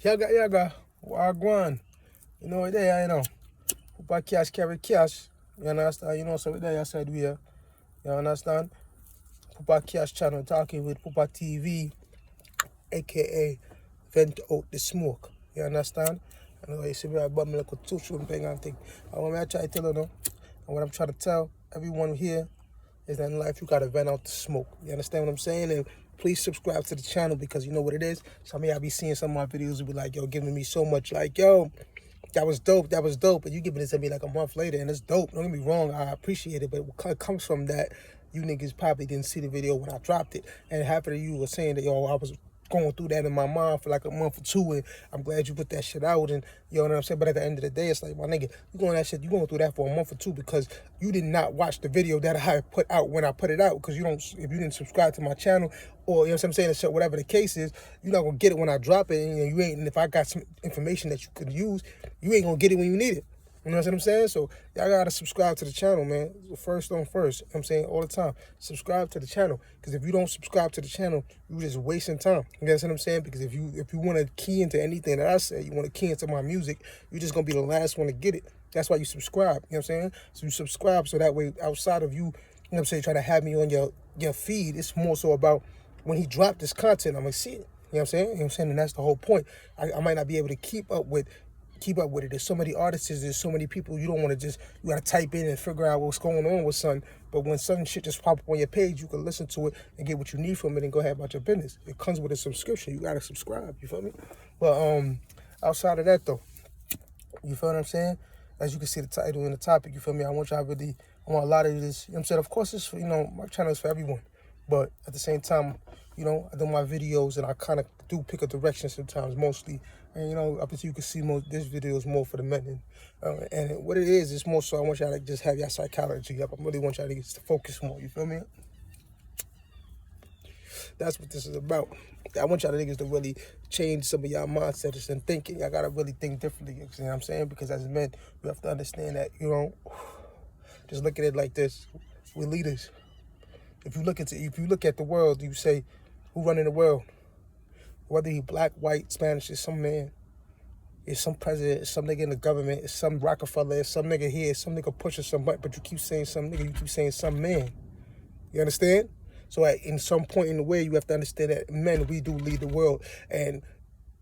Yaga, wagwan. You know, there, you know. PUPA cash carry cash. You understand? You know, so there, I said we are. You understand? PUPA cash channel talking with PUPA TV, aka Vent Out the Smoke. You understand? I know you see me, I bought me like a two-shoot thing and thing. And what I try to tell you, know, and what I'm trying to tell everyone here is that in life you gotta vent out the smoke. You understand what I'm saying? And please subscribe to the channel because you know what it is. Some of y'all be seeing some of my videos and be like, yo, giving me so much, like, yo, that was dope, and you giving it to me like a month later, and it's dope. Don't get me wrong, I appreciate it, but what comes from that, you niggas probably didn't see the video when I dropped it, and half of you were saying that, yo, I was going through that in my mind for like a month or two, and I'm glad you put that shit out, and you know what I'm saying. But at the end of the day, it's like, my nigga, you going through that for a month or two because you did not watch the video that I put out when I put it out, because if you didn't subscribe to my channel, or you know what I'm saying, so whatever the case is, you're not gonna get it when I drop it, and if I got some information that you could use, you ain't gonna get it when you need it. You know what I'm saying? So y'all gotta subscribe to the channel, man. First on first. You know what I'm saying? All the time. Subscribe to the channel. Because if you don't subscribe to the channel, you're just wasting time. You know what I'm saying? Because if you want to key into anything that I say, you want to key into my music, you're just gonna be the last one to get it. That's why you subscribe. You know what I'm saying? So you subscribe so that way outside of you, you know what I'm saying, try to have me on your feed, it's more so about when he dropped this content, I'm gonna see it. You know what I'm saying? You know what I'm saying? And that's the whole point. I might not be able to keep up with it. There's so many artists, there's so many people, you don't want to you got to type in and figure out what's going on with something. But when some shit just pop up on your page, you can listen to it and get what you need from it and go ahead about your business. It comes with a subscription. You got to subscribe, you feel me? But outside of that though, you feel what I'm saying? As you can see the title and the topic, you feel me? I want a lot of this, you know what I'm saying? Of course, it's, my channel is for everyone. But at the same time, I do my videos and I kind of do pick a direction sometimes, mostly. And, up until you can see this video is more for the men. And what it is, it's more so I want y'all to just have your psychology up. I really want y'all to focus more, you feel me? That's what this is about. I want y'all niggas to really change some of y'all mindsets and thinking. Y'all gotta really think differently, you know what I'm saying? Because as men, you have to understand that, just look at it like this. We're leaders. If you look at the world, you say, who running the world? Whether he black, white, Spanish, it's some man. It's some president, it's some nigga in the government, it's some Rockefeller, it's some nigga here, it's some nigga pushing some button, but you keep saying some nigga, you keep saying some man. You understand? So in some point in the way, you have to understand that men, we do lead the world. And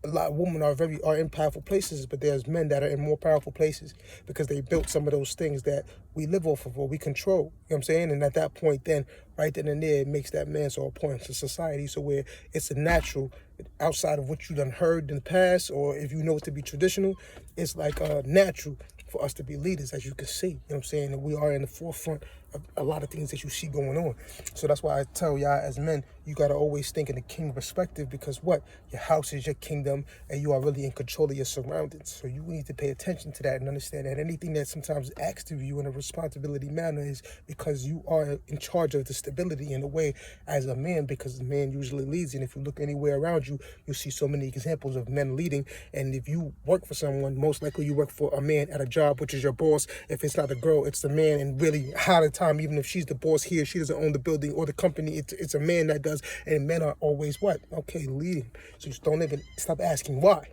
a lot of women are in powerful places, but there's men that are in more powerful places because they built some of those things that we live off of or we control. You know what I'm saying? And at that point, then right then and there, it makes that man so important to society. So where it's a natural, outside of what you done heard in the past, or if you know it to be traditional, it's like natural for us to be leaders, as you can see. You know what I'm saying? And we are in the forefront of a lot of things that you see going on. So that's why I tell y'all as men, you got to always think in the king perspective, because what? Your house is your kingdom and you are really in control of your surroundings. So you need to pay attention to that and understand that anything that sometimes asked of you in a responsibility manner is because you are in charge of the stability in a way as a man, because the man usually leads. And if you look anywhere around you, you'll see so many examples of men leading. And if you work for someone, most likely you work for a man at a job, which is your boss. If it's not a girl, it's the man. And really, half the time, even if she's the boss here, she doesn't own the building or the company, it's a man that does. And men are always what? Okay, leading. So you just don't even stop asking why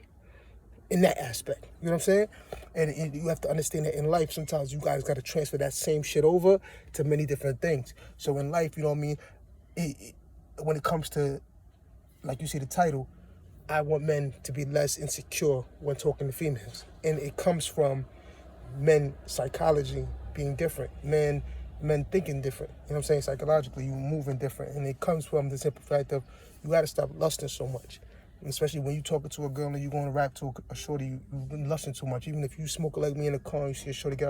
in that aspect. You know what I'm saying? And you have to understand that in life, sometimes you guys got to transfer that same shit over to many different things. So in life, you know what I mean? When it comes to, like you see the title, I want men to be less insecure when talking to females. And it comes from men psychology being different. Men thinking different. You know what I'm saying? Psychologically, you moving different. And it comes from the simple fact of you got to stop lusting so much. And especially when you talking to a girl and you going to rap to a shorty, you've been lusting too much. Even if you smoke like me in the car and you see a shorty get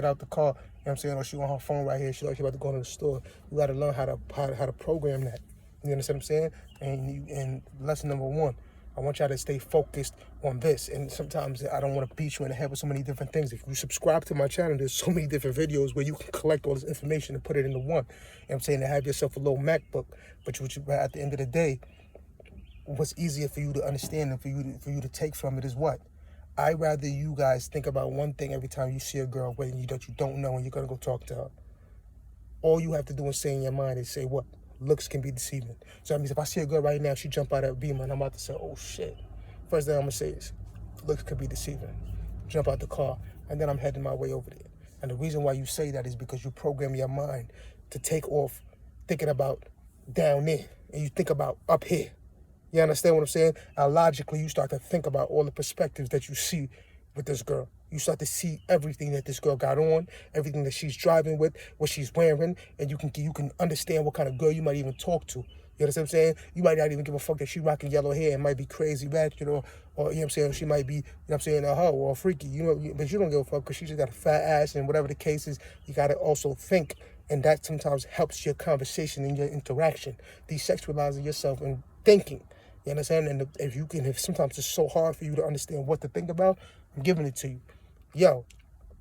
out the car, you know what I'm saying? Or she on her phone right here, she like she about to go to the store. You got to learn how to program that. You understand what I'm saying? And lesson number one, I want y'all to stay focused on this. And sometimes I don't want to beat you in the head with so many different things. If you subscribe to my channel, there's so many different videos where you can collect all this information and put it into one. You know what I'm saying? To have yourself a little MacBook. But at the end of the day, what's easier for you to understand and for you to take from it is what? I'd rather you guys think about one thing every time you see a girl that you don't know and you're going to go talk to her. All you have to do is say in your mind is say what? Looks can be deceiving. So that means if I see a girl right now, she jump out of a beam and I'm about to say, oh shit. First thing I'm gonna say is, looks could be deceiving. Jump out the car, and then I'm heading my way over there. And the reason why you say that is because you program your mind to take off thinking about down there, and you think about up here. You understand what I'm saying? Logically, you start to think about all the perspectives that you see with this girl. You start to see everything that this girl got on, everything that she's driving with, what she's wearing, and you can understand what kind of girl you might even talk to. You understand what I'm saying? You might not even give a fuck that she rocking yellow hair and might be crazy ratchet, or you know what I'm saying, she might be, you know what I'm saying, a hoe or a freaky, you know, but you don't give a fuck because she just got a fat ass, and whatever the case is, you got to also think, and that sometimes helps your conversation and your interaction. Desexualizing yourself and thinking. You understand? And if sometimes it's so hard for you to understand what to think about, I'm giving it to you. Yo,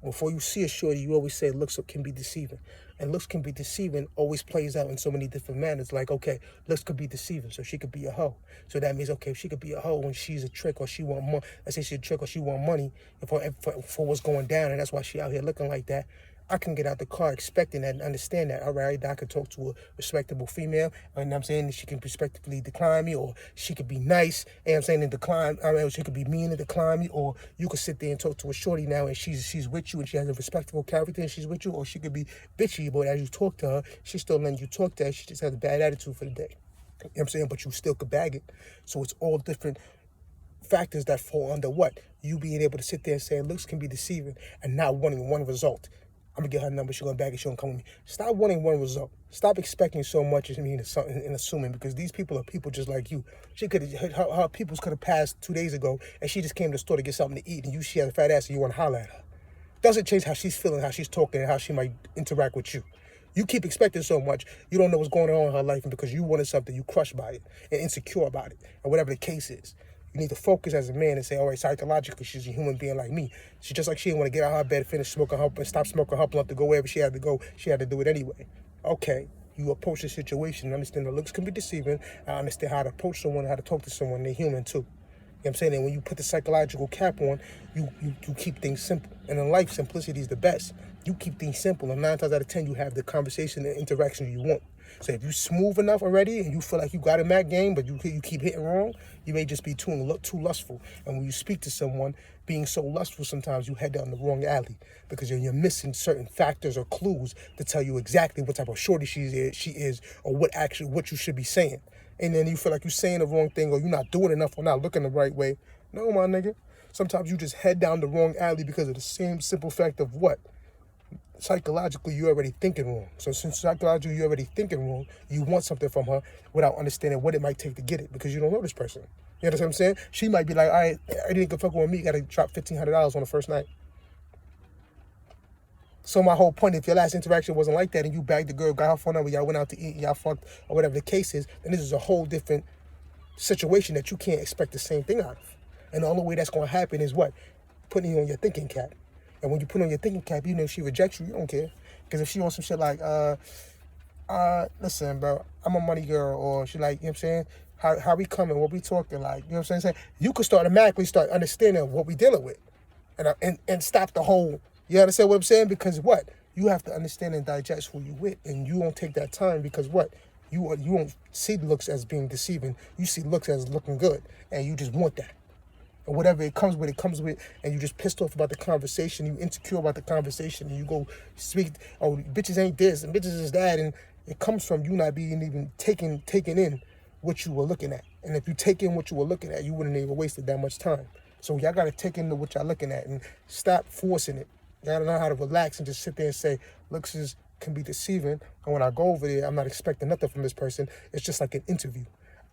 before you see a shorty, you always say looks can be deceiving. And looks can be deceiving always plays out in so many different manners. Like, okay, looks could be deceiving, so she could be a hoe. So that means, okay, if she could be a hoe when she's a trick or she want money, let's say she's a trick or she want money for what's going down, and that's why she out here looking like that. I can get out the car expecting that and understand that. All right, I could talk to a respectable female, and I'm saying that she can respectfully decline me, or she could be nice, and I'm saying and decline. I mean, she could be mean and decline me, or you could sit there and talk to a shorty now, and she's with you, and she has a respectable character, and she's with you, or she could be bitchy, but as you talk to her, she's still letting you talk to her. She just has a bad attitude for the day. You know what I'm saying? But you still could bag it. So it's all different factors that fall under what? You being able to sit there and say looks can be deceiving and not wanting one result. I'm going to get her number, she's going to bag it, she's going to come with me. Stop wanting one result. Stop expecting so much and assuming, because these people are people just like you. She could have, her peoples could have passed 2 days ago, and she just came to the store to get something to eat, and she had a fat ass and you want to holler at her. Doesn't change how she's feeling, how she's talking, and how she might interact with you. You keep expecting so much, you don't know what's going on in her life, and because you wanted something, you crushed by it and insecure about it, and whatever the case is. You need to focus as a man and say, all right, psychologically, she's a human being like me. She's just like she didn't want to get out of her bed, finish smoking her, and stop smoking her blunt to go wherever she had to go. She had to do it anyway. Okay, you approach the situation and understand the looks can be deceiving. I understand how to approach someone, how to talk to someone. They're human too. You know what I'm saying? And when you put the psychological cap on, you keep things simple. And in life, simplicity is the best. You keep things simple, and 9 times out of 10, you have the conversation and interaction you want. So if you smooth enough already and you feel like you got a Mac game, but you keep hitting wrong, you may just be too lustful. And when you speak to someone, being so lustful, sometimes you head down the wrong alley because you're missing certain factors or clues to tell you exactly what type of shorty she is, or what you should be saying. And then you feel like you're saying the wrong thing, or you're not doing enough, or not looking the right way. No, my nigga. Sometimes you just head down the wrong alley because of the same simple fact of what? Psychologically, you're already thinking wrong. So since psychologically you're already thinking wrong, you want something from her without understanding what it might take to get it, because you don't know this person. You understand what I'm saying? She might be like, all right, I didn't go fuck with me, you gotta drop $1,500 on the first night. So my whole point, if your last interaction wasn't like that and you bagged the girl, got her phone number, y'all went out to eat, y'all fucked, or whatever the case is, then this is a whole different situation that you can't expect the same thing out of. And the only way that's going to happen is what? Putting you on your thinking cap. And when you put on your thinking cap, even if she rejects you, you don't care. Because if she wants some shit like, listen, bro, I'm a money girl, or she like, you know what I'm saying? How we coming, what we talking, like, you know what I'm saying? You could automatically start understanding what we dealing with. And stop the whole, you understand what I'm saying? Because what? You have to understand and digest who you with. And you won't take that time because what? You won't see looks as being deceiving. You see looks as looking good. And you just want that. And whatever it comes with, and you just pissed off about the conversation, you insecure about the conversation, and you go speak, oh, bitches ain't this, and bitches is that, and it comes from you not being even taking in what you were looking at. And if you take in what you were looking at, you wouldn't even wasted that much time. So y'all got to take into what y'all looking at and stop forcing it. Y'all gotta know how to relax and just sit there and say, looks can be deceiving, and when I go over there, I'm not expecting nothing from this person. It's just like an interview.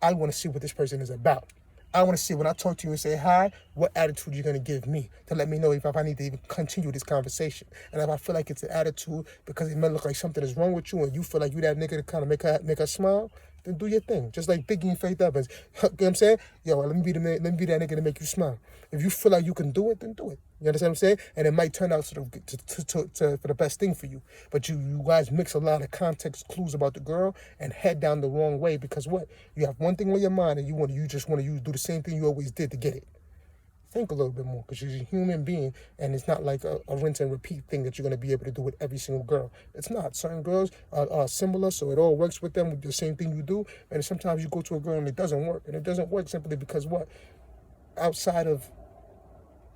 I want to see what this person is about. I want to see when I talk to you and say hi, what attitude you're going to give me to let me know if I need to even continue this conversation. And if I feel like it's an attitude because it may look like something is wrong with you and you feel like you that nigga to kind of make her smile, then do your thing. Just like Biggie and Faith Evans. You know what I'm saying? Yo, let me be that nigga to make you smile. If you feel like you can do it, then do it. You understand what I'm saying? And it might turn out for the best thing for you. But you guys mix a lot of context clues about the girl and head down the wrong way because what? You have one thing on your mind and you just want to do the same thing you always did to get it. Think a little bit more, because she's a human being, and it's not like a rinse and repeat thing that you're going to be able to do with every single girl. It's not. Certain girls are similar, so it all works with them with the same thing you do, and sometimes you go to a girl and it doesn't work, and it doesn't work simply because what? outside of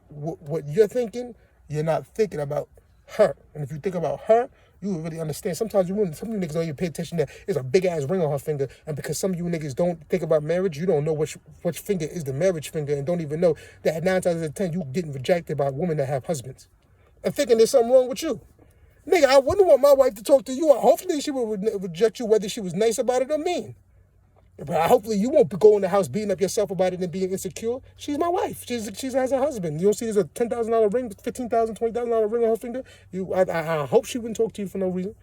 what you're thinking, you're not thinking about her. And if you think about her, you will really understand. Sometimes some of you niggas don't even pay attention that there's a big ass ring on her finger. And because some of you niggas don't think about marriage, you don't know which finger is the marriage finger, and don't even know that 9 times out of 10 you getting rejected by women that have husbands. And thinking there's something wrong with you. Nigga, I wouldn't want my wife to talk to you. Hopefully she would reject you whether she was nice about it or mean. But hopefully you won't go in the house beating up yourself about it and being insecure. She's my wife. She has a husband. You don't see there's a $10,000 ring, $15,000, $20,000 ring on her finger. I hope she wouldn't talk to you for no reason.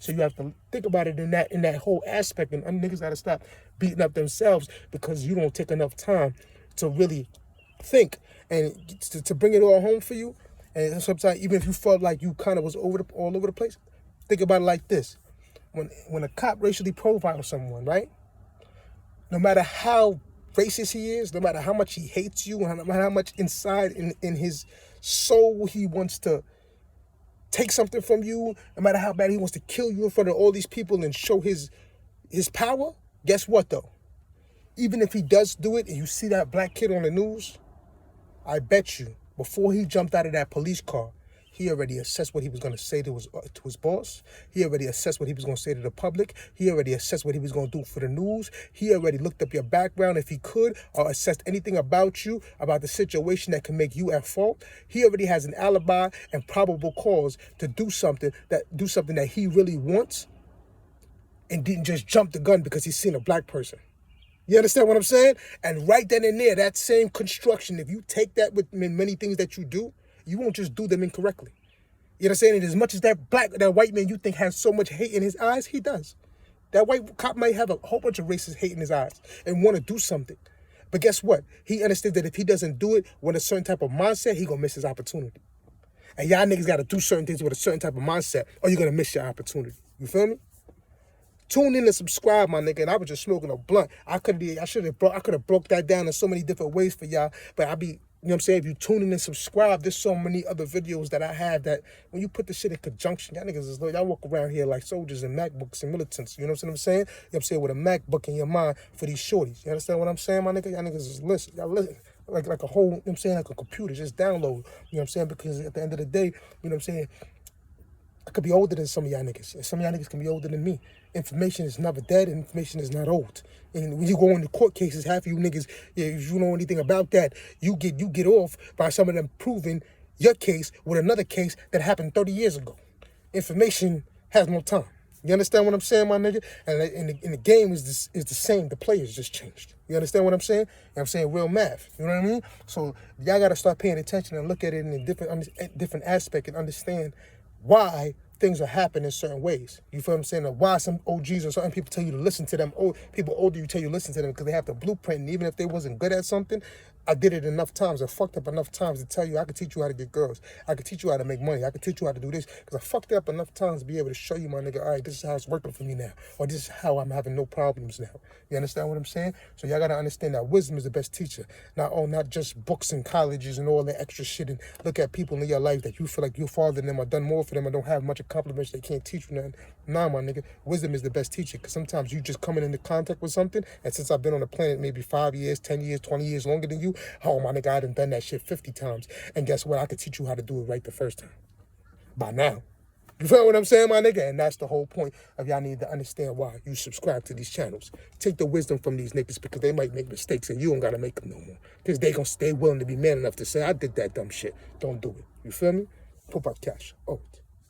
So you have to think about it in that whole aspect. And niggas gotta stop beating up themselves because you don't take enough time to really think and to bring it all home for you. And sometimes even if you felt like you kind of was all over the place, think about it like this: when a cop racially profiles someone, right? No matter how racist he is, no matter how much he hates you, no matter how much inside in his soul he wants to take something from you, no matter how bad he wants to kill you in front of all these people and show his power, guess what though? Even if he does do it and you see that black kid on the news, I bet you before he jumped out of that police car, he already assessed what he was going to say to his boss. He already assessed what he was going to say to the public. He already assessed what he was going to do for the news. He already looked up your background if he could, or assessed anything about you, about the situation that can make you at fault. He already has an alibi and probable cause to do something that he really wants, and didn't just jump the gun because he's seen a black person. You understand what I'm saying? And right then and there, that same construction, if you take that with many things that you do, you won't just do them incorrectly. You know what I'm saying? And as much as that white man you think has so much hate in his eyes, he does. That white cop might have a whole bunch of racist hate in his eyes and want to do something. But guess what? He understands that if he doesn't do it with a certain type of mindset, he going to miss his opportunity. And y'all niggas got to do certain things with a certain type of mindset, or you're going to miss your opportunity. You feel me? Tune in and subscribe, my nigga. And I was just smoking a blunt. I could have broke that down in so many different ways for y'all. But you know what I'm saying? If you tune in and subscribe, there's so many other videos that I have that when you put the shit in conjunction, y'all niggas y'all walk around here like soldiers and MacBooks and militants. You know what I'm saying? You know what I'm saying? With a MacBook in your mind for these shorties. You understand what I'm saying, my nigga? Y'all niggas is listen. Y'all listen. Like a whole, you know what I'm saying? Like a computer, just download. You know what I'm saying? Because at the end of the day, you know what I'm saying? I could be older than some of y'all niggas. And some of y'all niggas can be older than me. Information is never dead, and information is not old. And when you go into court cases, half of you niggas, if you know anything about that, you get off by some of them proving your case with another case that happened 30 years ago. Information has no time. You understand what I'm saying, my nigga? And the game is the same. The players just changed. You understand what I'm saying? And I'm saying real math. You know what I mean? So y'all got to start paying attention and look at it in a different aspect and understand why things are happening in certain ways. You feel what I'm saying? Or why some OGs or certain people tell you to listen to them. People older you tell you to listen to them because they have the blueprint. And even if they wasn't good at something, I did it enough times. I fucked up enough times to tell you I could teach you how to get girls. I could teach you how to make money. I could teach you how to do this. Because I fucked up enough times to be able to show you, my nigga, all right, this is how it's working for me now. Or this is how I'm having no problems now. You understand what I'm saying? So y'all got to understand that wisdom is the best teacher. Not just books and colleges and all that extra shit. And look at people in your life that you feel like you're farther than them or done more for them or don't have much accomplishments. They can't teach you nothing. Nah, my nigga. Wisdom is the best teacher. Because sometimes you just coming into contact with something. And since I've been on the planet maybe 5 years, 10 years, 20 years longer than you, oh, my nigga, I done done that shit 50 times. And guess what? I could teach you how to do it right the first time. By now. You feel what I'm saying, my nigga? And that's the whole point of y'all need to understand why you subscribe to these channels. Take the wisdom from these niggas because they might make mistakes and you don't got to make them no more. Because they going to stay willing to be man enough to say, I did that dumb shit. Don't do it. You feel me? PUPA cash. Oh.